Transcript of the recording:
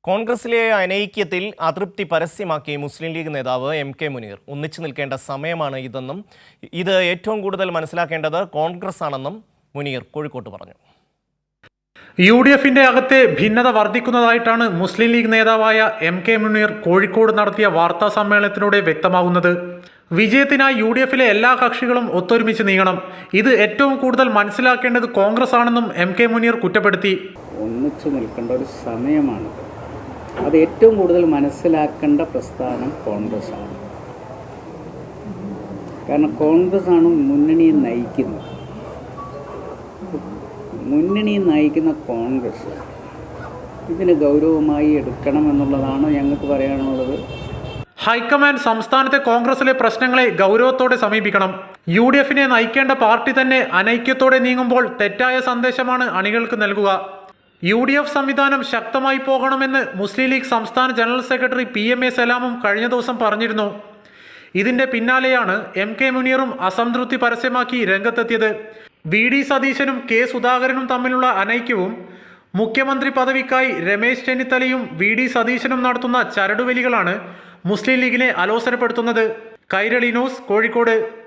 കോൺഗ്രസിലെ അനൈക്യത്തിൽ അതൃപ്തി പരസ്യമാക്കി മുസ്ലിം ലീഗ് നേതാവ് എം.കെ. മുനീർ ഒന്നിച്ചു നിൽക്കേണ്ട സമയമാണ് ഇതെന്നും ഇത് ഏറ്റവും കൂടുതൽ മനസ്സിലാക്കേണ്ടത് കോൺഗ്രസ് ആണെന്നും മുനീർ കോഴിക്കോട്ട് പറഞ്ഞു. UDFിന്റെ അകത്തെ ഭിന്നത വർദ്ധിക്കുന്നതായിട്ടാണ് മുസ്ലിം ലീഗ് നേതാവായ എം.കെ. മുനീർ കോഴിക്കോട് നടത്തിയ വാർത്താ സമ്മേളനത്തിലൂടെ വ്യക്തമാകുന്നത്. വിജയത്തിനായി UDFിലെ എല്ലാ കക്ഷികളും ഒത്തൊരുമിച്ച് നീങ്ങണം. ഇത് ഏറ്റവും കൂടുതൽ മനസ്സിലാക്കേണ്ടത് കോൺഗ്രസ് ആണെന്നും എം.കെ. മുനീർ കുറ്റപ്പെടുത്തി. ഒന്നിച്ചു നിൽക്കേണ്ട ഒരു സമയമാണിത്. അത് ഏറ്റവും കൂടുതൽ മനസ്സിലാക്കേണ്ട പ്രസ്ഥാനം കോൺഗ്രസ് ആണ്. കാരണം കോൺഗ്രസ് ആണ് മുന്നണിയെ നയിക്കുന്നത്. മുന്നണിയെ നയിക്കുന്ന കോൺഗ്രസ് ഇതിന് ഗൗരവമായി എടുക്കണമെന്നുള്ളതാണ് ഞങ്ങൾക്ക് പറയാനുള്ളത്. ഹൈക്കമാൻഡ് സംസ്ഥാനത്തെ കോൺഗ്രസിലെ പ്രശ്നങ്ങളെ ഗൗരവത്തോടെ സമീപിക്കണം. UDFിനെ നയിക്കേണ്ട പാർട്ടി തന്നെ അനൈക്യത്തോടെ നീങ്ങുമ്പോൾ തെറ്റായ സന്ദേശമാണ് അണികൾക്ക് നൽകുക. UDF സംവിധാനം ശക്തമായി പോകണമെന്ന് മുസ്ലിം ലീഗ് സംസ്ഥാന ജനറൽ സെക്രട്ടറി PMA സലാമും കഴിഞ്ഞ ദിവസം പറഞ്ഞിരുന്നു. ഇതിന്റെ പിന്നാലെയാണ് എം.കെ. മുനീറും അസംതൃപ്തി പരസ്യമാക്കി രംഗത്തെത്തിയത്. VD സതീശനും K. സുധാകരനും തമ്മിലുള്ള അനൈക്യവും മുഖ്യമന്ത്രി പദവിക്കായി രമേശ് ചെന്നിത്തലയും VD സതീശനും നടത്തുന്ന ചരടുവലികളാണ് മുസ്ലിം ലീഗിനെ അലോസരപ്പെടുത്തുന്നത്. കൈരളി ന്യൂസ്, കോഴിക്കോട്.